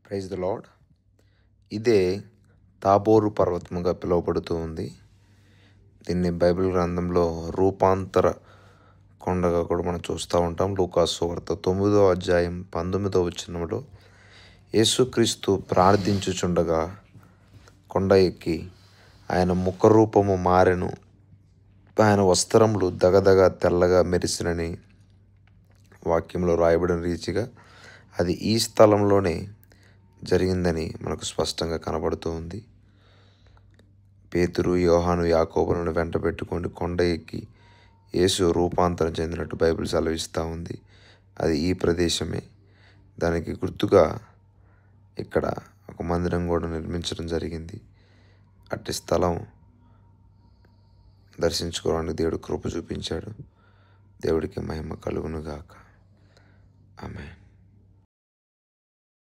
Praise the lord. ఇదే తాబోరు పర్వతముగా పిలువబడుతూ ఉంది. దీన్ని బైబిల్ గ్రంథంలో రూపాంతర కొండగా కూడా మనం చూస్తూ ఉంటాం. లూకాసు వార్త 9వ అధ్యాయం 19వ వచనంలో యేసుక్రీస్తు ప్రార్థించుచుండగా కొండ ఎక్కి ఆయన ముఖరూపము మారెను, ఆయన వస్త్రములు దగదగ తెల్లగా మెరిసినని వాక్యంలో రాయబడిన రీతిగా అది ఈ స్థలంలోనే జరిగిందని మనకు స్పష్టంగా కనబడుతూ ఉంది. పేతురు, యోహాను, యాకోబులను వెంట పెట్టుకొని కొండ ఎక్కి యేసు రూపాంతరం చెందినట్టు బైబిల్ సెలవిస్తూ ఉంది. అది ఈ ప్రదేశమే. దానికి గుర్తుగా ఇక్కడ ఒక మందిరం కూడా నిర్మించడం జరిగింది. అట్టి స్థలం దర్శించుకోవడానికి దేవుడు కృప చూపించాడు. దేవుడికి మహిమ కలుగునుగాక. ఆమేన్.